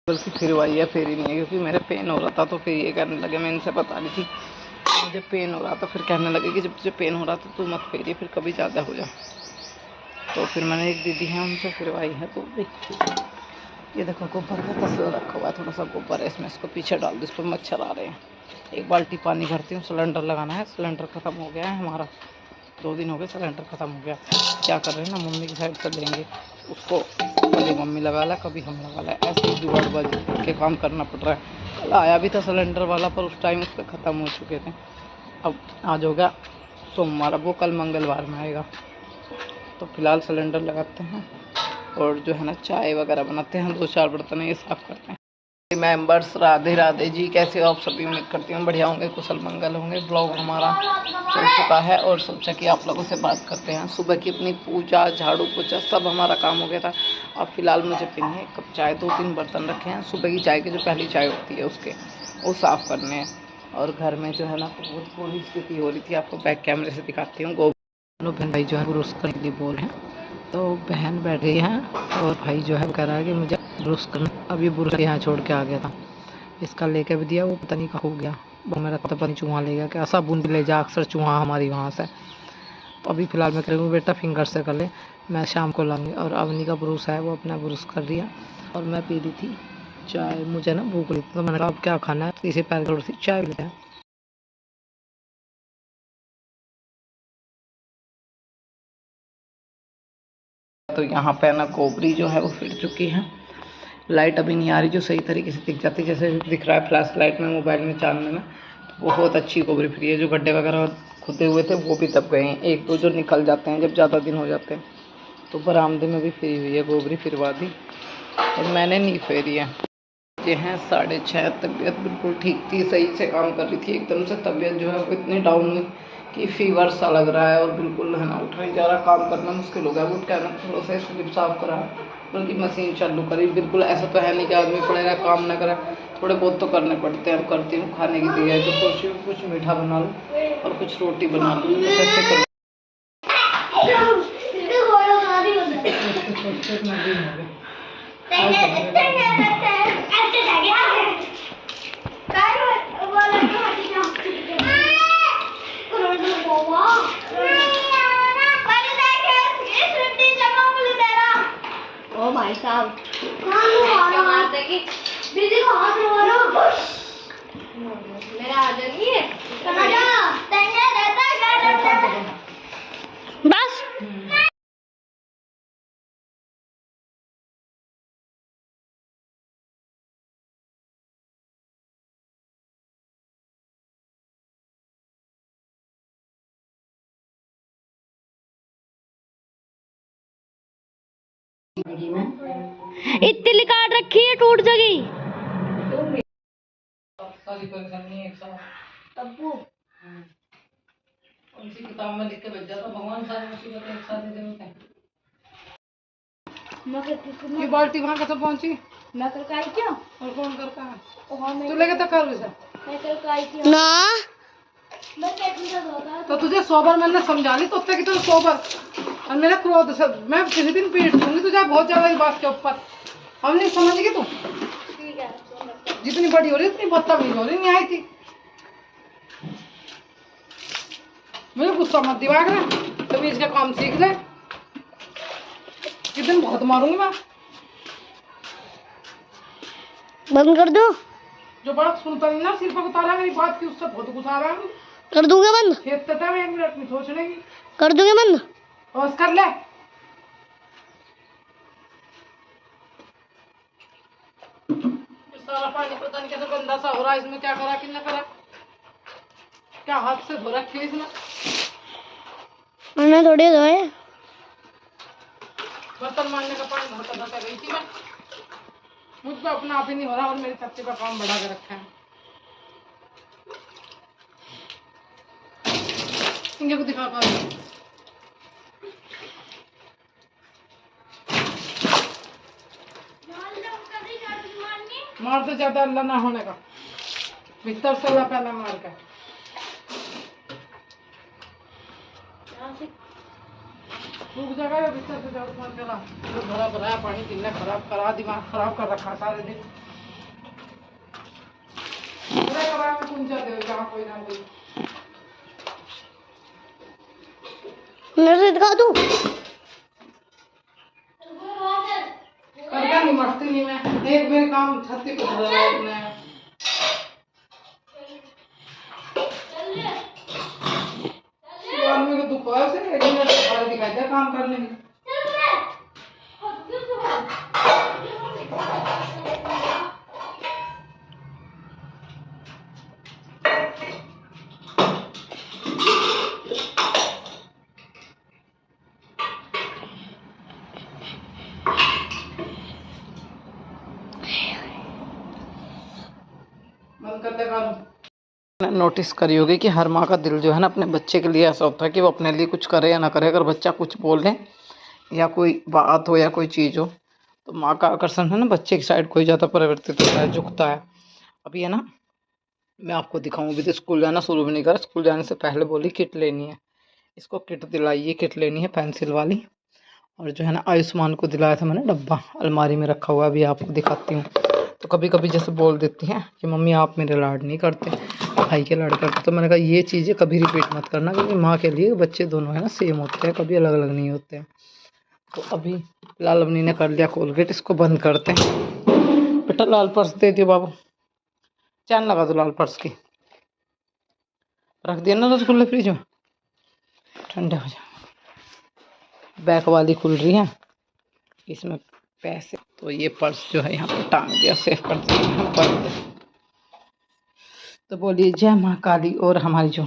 बल्कि फिर वही है, फिर ही नहीं है, क्योंकि मेरे पेन हो रहा था तो फिर ये कहने लगे, मैं इनसे बता रही थी मुझे पेन हो रहा था, फिर कहने लगे कि जब तुझे पेन हो रहा था तो मत फेरिए, फिर कभी ज़्यादा हो जाए। तो फिर मैंने एक दीदी है उनसे फिरवाई है। तो ये देखो गोबर का तसला रखा हुआ है, थोड़ा सा गोबर है इसमें, इसको पीछे डाल दो, इस पर मच्छर आ रहे हैं। एक बाल्टी पानी भरती हूँ, सिलेंडर लगाना है, सिलेंडर ख़त्म हो गया है हमारा, 2 दिन हो गए सिलेंडर ख़त्म हो गया। क्या कर रहे हैं ना, मम्मी की साइड से लेंगे उसको, कभी मम्मी लगा ला कभी हम लगा ला, ऐसे ही जुगाड़बाजी के काम करना पड़ रहा है। कल आया भी था सिलेंडर वाला, पर उस टाइम उसके ख़त्म हो चुके थे। अब आज हो गया सोमवार, अब वो कल मंगलवार में आएगा। तो फिलहाल सिलेंडर लगाते हैं और जो है ना चाय वगैरह बनाते हैं, 2-4 बर्तन ये साफ़ करते हैं। मेंबर्स राधे राधे जी, कैसे हो आप सभी? उम्मीद करती हूँ बढ़िया होंगे, कुशल मंगल होंगे। ब्लॉग हमारा चल चुका है और सोचा कि आप लोगों से बात करते हैं। सुबह की अपनी पूजा, झाड़ू पोछा सब हमारा काम हो गया था। अब फिलहाल मुझे पीनी है 1 कप चाय, 2-3 बर्तन रखे हैं सुबह की चाय की, जो पहली चाय होती है उसके, वो साफ़ करने हैं। और घर में जो है ना बहुत बुरी स्थिति हो रही थी, आपको बैक कैमरे से दिखाती हूँ। दोनों बहन भाई जो है ब्रश करने के लिए बोल रहे हैं, तो बहन बैठ गई है और भाई जो है वो कह रहा है कि मुझे ब्रश करना। अब ये ब्रश यहाँ छोड़ के आ गया था, इसका लेके भी दिया, वो पता नहीं कहाँ हो गया, वो मेरा पता नहीं चूहा ले गया क्या, साबुन भी ले जा, अक्सर चूहा हमारी वहाँ से। तो अभी फ़िलहाल मैं करूँगी बेटा फिंगर से कर ले, मैं शाम को लाऊंगी। और अवनी का ब्रश है, वो अपना ब्रश कर दिया और मैं पी रही थी चाय। मुझे ना भूख लगी तो मैंने कहा अब क्या खाना है, इसी पैर थोड़ी सी चाय लेते हैं। तो यहाँ पे ना कोबरी जो है वो फिर चुकी है। लाइट अभी नहीं आ रही जो सही तरीके से दिख जाती, जैसे दिख रहा है फ्लैश लाइट में, मोबाइल में चांदने में। तो बहुत अच्छी कोबरी फ्री है। जो गड्ढे वगैरह खुदे हुए थे वो भी दब गए हैं, 1-2 जो निकल जाते हैं जब ज़्यादा दिन हो जाते हैं। तो बरामदे में भी फ्री हुई है, गोबरी फिरवा दी और मैंने नहीं फेरी है। ये हैं 6:30, तबीयत बिल्कुल ठीक थी, सही से काम कर रही थी, एकदम से तबीयत जो है वो इतनी डाउन हुई कि फीवर सा लग रहा है और बिल्कुल है ना उठ नहीं जा रहा, काम करना मुश्किल हो गया। उठ के ना थोड़ा सा स्लिप साफ करा, बल्कि मशीन चालू करी। बिल्कुल ऐसा तो है नहीं कि आदमी पड़ेगा काम ना करे, थोड़े बहुत तो करने पड़ते हैं। अब करती हूँ खाने की तैयारी, तो सोच रही हूँ कुछ मीठा बना लूँ और कुछ रोटी बना लूँ, ऐसे कर ओ भाई साहब क्या मारते कि दीदी को हाथ मारो, मेरा आदर नहीं है बस। इतनी काट रखी है, टूट जाएगी। उनकी किताब में लिख के भेजा था, भगवान सारी मुसीबतें एक साथ दे देते हैं। ये बाल्टी वहाँ कैसे पहुँची? मैं करके आई क्यों? और कौन करता है? तू लेके तो कर उसे। मैं करके आई क्यों? ना मैं कैसे होता? तो तुझे सोबर मैंने समझा ली, तो उत्ते की तो सोबर और मेरा क्रोध से मैं किसी दिन पीट दूंगी तुझे बहुत ज्यादा इस बात के ऊपर। हम नहीं समझ गई तू? ठीक है, जितनी बड़ी हो रही उतनी बदतमीज हो रही, नहीं आई थी। मुझे गुस्सा मत दिवा कर, तभी इसका काम सीख ले, किस दिन बहुत मारूंगी मैं। बंद कर दो। जो बात सुनता नहीं ना, सिर पर उतारा मेरी बात की, उससे बहुत गुस्सा आ रहा है। कर दूंगा बंद। खेत था मैं 1 मिनट में सोचने की। कर दूंगा बंद। बस कर ले। सारा पानी पता नहीं कैसे गंदा सा हो रहा है, इसमें क्या करा कि न करा, क्या हाथ से धो रखी है इसमें। मैंने थोड़ी धोए, बर्तन मारने का पानी धोता धोता गई थी मैं। मुझ पर अपना आप ही नहीं हो रहा और मेरी सब्जी का काम बढ़ा के रखा है। इनके को दिखा पा मार तो ज्यादा अल्लाह ना होने का, भीतर से अल्लाह पहला मार का। सूख जाएगा या भीतर से झाड़ू मार के ला, जो भरा भरा पानी किन्ने खराब करा, दिमाग खराब कर रखा सारे दिन। नर्सरी दिखा दूं? करके निपटती नहीं मैं, एक मेरे काम छत्ती पे धरा है अपने। आदमी को दोपहर से 1 मिनट दोपहर दिखाई दे काम करने की। नोटिस करी होगी कि हर माँ का दिल जो है ना अपने बच्चे के लिए ऐसा होता है कि वो अपने लिए कुछ करे या ना करे, अगर बच्चा कुछ बोले या कोई बात हो या कोई चीज़ हो तो माँ का आकर्षण है ना बच्चे की साइड कोई ज़्यादा परिवर्तित होता है, झुकता है। अभी है ना मैं आपको दिखाऊँ, अभी तो स्कूल जाना शुरू भी नहीं करा, स्कूल जाने से पहले बोली किट लेनी है, इसको किट दिलाई है, किट लेनी है पेंसिल वाली। और जो है ना आयुष्मान को दिलाया था मैंने डब्बा, अलमारी में रखा हुआ, अभी आपको दिखाती हूँ। तो कभी कभी जैसे बोल देती हैं कि मम्मी आप मेरे लाड नहीं करते, भाई के लाड करते, तो मैंने कहा ये चीज़ें कभी रिपीट मत करना, क्योंकि माँ के लिए बच्चे दोनों है ना सेम होते हैं, कभी अलग अलग नहीं होते हैं। तो अभी लाल अवनी ने कर लिया कोलगेट, इसको बंद करते हैं। बेटा लाल पर्स दे दियो बाबू, चैन लगा दो लाल पर्स की, रख दिया ना रसगुल्ले फ्रिज में, ठंडे हो जाए। बैक वाली खुल रही है, इसमें पैसे, तो ये पर्स जो है यहाँ पे टांग दिया, सेफ कर दिया। तो बोलिए जय माँ काली। और हमारी जो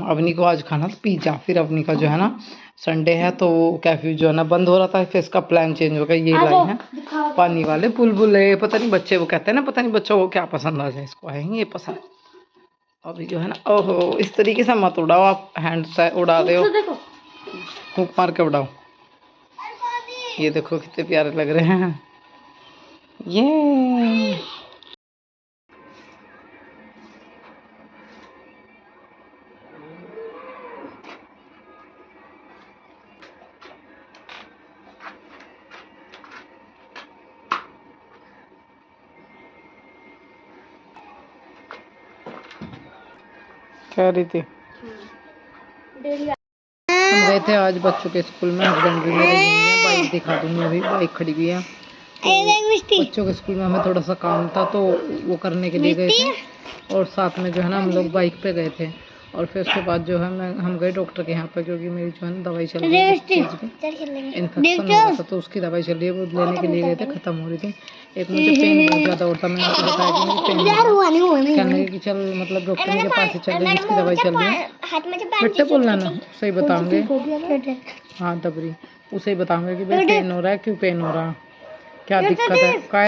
अवनी को आज खाना था पिज़्ज़ा, फिर अवनी का जो है ना संडे है तो कैफे जो है ना बंद हो रहा था, फिर इसका प्लान चेंज हो गया। ये लाई है पानी वाले बुलबुले, पता नहीं बच्चे वो कहते हैं ना, पता नहीं बच्चों को क्या पसंद आ जाए, इसको आएंगे ये पसंद। अभी जो है ना ओहो इस तरीके से मत उड़ाओ आप, हैंड से उड़ा रहे हो, फूंक मार के उड़ाओ। ये देखो कितने प्यारे लग रहे हैं ये। कह रही थी हम गए थे आज बच्चों के स्कूल में, हस्बैंड भी मेरे नहीं है, बाइक दिखा दूंगी, अभी बाइक खड़ी हुई है। तो बच्चों के स्कूल में हमें थोड़ा सा काम था तो वो करने के लिए गए थे, और साथ में जो है ना हम लोग बाइक पे गए थे। और फिर उसके बाद जो है हम गए डॉक्टर के यहाँ पे, क्योंकि मेरी जो है ना दवाई चल रही है, इन्फेक्शन हो रहा था तो उसकी दवाई चल रही है, वो लेने के लिए गए थे, खत्म हो रही थी। एक मुझे पेन बहुत ज़्यादा होता, मैंने आपको बताया कि मुझे पेन कहने लगे कि चल मतलब डॉक्टर के पास ही चल रही है, जिसकी दवाई चल रही है। बेटे बोलना ना, सही बताऊंगे, हाँ दबरी, उसे ही बताऊंगे कि भाई पेन हो रहा है, क्यों पेन हो रहा है, क्या दिक्कत है, क्या,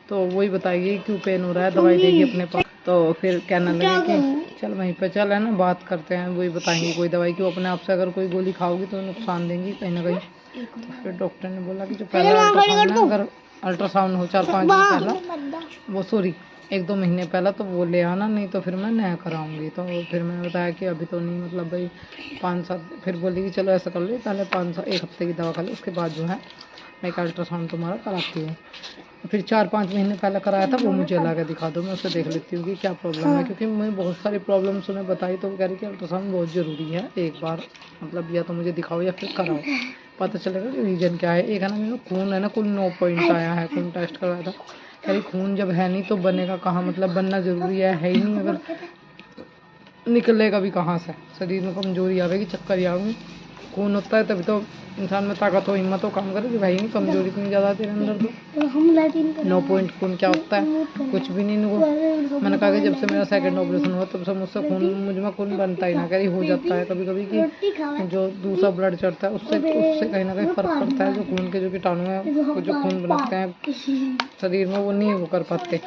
तो वही बताएगी क्यों पेन हो रहा है, दवाई देगी अपने पास। तो फिर कहने लगे कि चल वहीं पे चल है ना बात करते हैं, वही बताएंगे कोई दवाई, क्यों अपने आप से अगर कोई गोली खाओगी तो नुकसान देंगी कहीं ना कहीं। तो फिर डॉक्टर ने बोला कि जो पहला अल्ट्रासाउंड है, अगर अल्ट्रासाउंड हो 4-5 दिन पहला, वो सॉरी 1-2 महीने पहला, तो वो ले आना, नहीं तो फिर मैं नया कराऊंगी। तो फिर मैंने बताया कि अभी तो नहीं, मतलब भाई 5-7, फिर बोली कि चलो ऐसा कर लो पहले 1 हफ्ते की दवा खा लो, उसके बाद जो है मैं एक अल्ट्रासाउंड तुम्हारा कराती हूँ। फिर 4-5 महीने पहले कराया था, वो मुझे ला के दिखा दो, मैं उसे देख लेती हूँ कि क्या प्रॉब्लम है, क्योंकि मैं बहुत सारी प्रॉब्लम्स उन्हें बताई, तो वो कह रही कि अल्ट्रासाउंड बहुत ज़रूरी है, एक बार मतलब या तो मुझे दिखाओ या फिर कराओ, पता चलेगा कि रीजन क्या है। एक है ना मेरा खून है ना कुल 9 पॉइंट आया है, खून टेस्ट करवाया था, कह रही खून जब है नहीं तो बनेगा कहाँ, मतलब बनना ज़रूरी है ही नहीं, अगर निकलेगा भी कहाँ से, शरीर में कमजोरी आवेगी, चक्कर आवेगी, खून होता है तभी तो इंसान में ताकत हो, हिम्मत हो, काम करे। कि भाई कमजोरी इतनी ज़्यादा आती है अंदर, तो 9 पॉइंट खून क्या होता है, कुछ भी नहीं नुको। मैंने कहा कि जब से मेरा 2nd ऑपरेशन हुआ तब से मुझसे खून, मुझ में खून बनता ही ना, कहीं हो जाता है कभी कभी कि जो दूसरा ब्लड चढ़ता है उससे कहीं ना कहीं फ़र्क पड़ता है, जो खून के जो कीटाणु हैं वो जो खून बनाते हैं शरीर में वो नहीं वो कर पाते,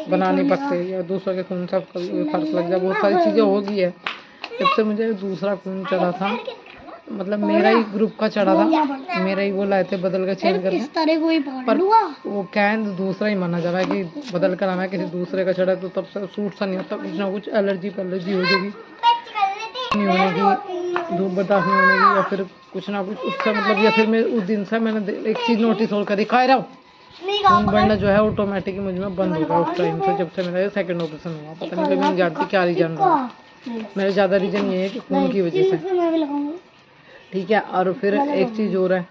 बना नहीं पाते, या दूसरों के खून से कभी फर्क लग जाए, बहुत सारी चीज़ें हो गई है। जब से मुझे दूसरा खून चढ़ा था, मतलब मेरा ही ग्रुप का चढ़ा था, मेरा ही वो लाए थे बदल कर चेंज करके, पर वो कैन दूसरा ही माना जा रहा है कि बदल कर आना है, किसी दूसरे का चढ़ा तो तब से सूट सा नहीं होता, कुछ ना कुछ एलर्जी हो जाएगी, नहीं होने की, धूप बर्दाश्त नहीं होने की, या फिर कुछ ना कुछ उससे मतलब, या फिर मैं उस दिन से मैंने एक चीज़ नोटिस और करी, खा रहा हूँ खून बढ़ना जो है ऑटोमेटिक मुझ में बंद हो गया उस टाइम से, जब से मेरा ये सेकंड ऑपरेशन हुआ। पता नहीं, मैं नहीं जानती क्या रीजन रहा। मेरा ज़्यादा रीजन ये है कि खून की वजह से, ठीक है। और फिर एक चीज़ और है,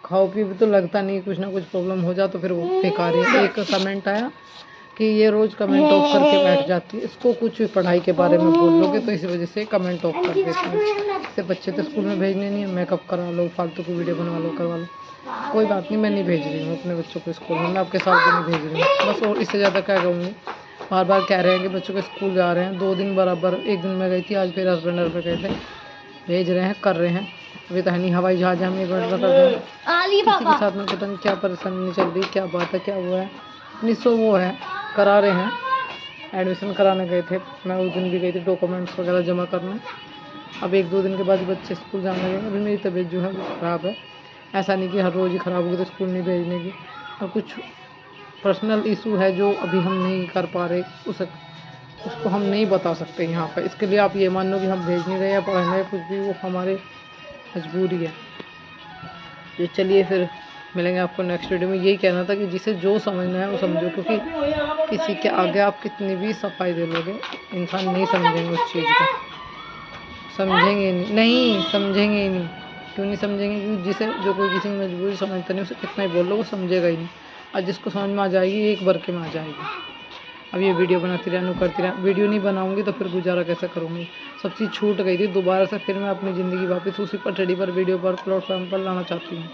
खाओ पी भी तो लगता नहीं, कुछ ना कुछ प्रॉब्लम हो जाए तो फिर वो बेकार है। एक कमेंट आया कि ये रोज़ कमेंट ऑफ करके बैठ जाती है, इसको कुछ भी पढ़ाई के बारे में बोल लोगे तो इसी वजह से कमेंट ऑफ कर देते हैं। इससे बच्चे तो स्कूल में भेजने नहीं है, मेकअप करा लो, फालतू की वीडियो बनवा लो, करवा लो, कोई बात नहीं, मैं नहीं भेज रही हूँ अपने बच्चों को स्कूल में, मैं आपके साथ भी नहीं भेज रही हूँ बस। और इससे ज़्यादा क्या कहूँगी, बार बार कह रहे हैं कि बच्चों के स्कूल जा रहे हैं, 2 दिन बराबर, एक दिन मैं गई थी, आज फिर हस्बैंड पे गए थे, भेज रहे हैं, कर रहे हैं। अभी तो है नहीं हवाई जहाज, हम 1 मिनट में कर दें। किसी के साथ में पता नहीं क्या परेशानी नहीं चल रही, क्या बात है, क्या हुआ है, नहीं सो वो है, करा रहे हैं। एडमिशन कराने गए थे, मैं उस दिन भी गई थी डॉक्यूमेंट्स वगैरह जमा करने। अब 1-2 दिन के बाद बच्चे स्कूल जाने लगेंगे। अभी मेरी तबीयत जो है वो ख़राब है, ऐसा नहीं कि हर रोज़ ही ख़राब होगी तो स्कूल नहीं भेजने की, और कुछ पर्सनल इशू है जो अभी हम नहीं कर पा रहे, उसको हम नहीं बता सकते यहाँ पर। इसके लिए आप ये मान लो कि हम भेज नहीं रहे या पढ़ रहे, कुछ भी, वो हमारे मजबूरी है। तो चलिए फिर मिलेंगे आपको नेक्स्ट वीडियो में। यही कहना था कि जिसे जो समझना है वो समझो, क्योंकि किसी के आगे आप कितनी भी सफाई दे लोगे, इंसान नहीं समझेंगे उस चीज़ को, समझेंगे नहीं समझेंगे ही नहीं। क्यों नहीं समझेंगे? क्योंकि जिसे जो कोई किसी की मजबूरी समझता नहीं, उसे कितना ही बोल लो वो समझेगा ही नहीं, और जिसको समझ में आ जाएगी एक बार के में आ जाएगी। अब ये वीडियो बनाती रहूँ करती रहूँ, वीडियो नहीं बनाऊंगी तो फिर गुजारा कैसे करूँगी? सब चीज़ छूट गई थी, दोबारा से फिर मैं अपनी ज़िंदगी वापस उसी पटड़ी पर, वीडियो पर, प्लेटफॉर्म पर लाना चाहती हूँ।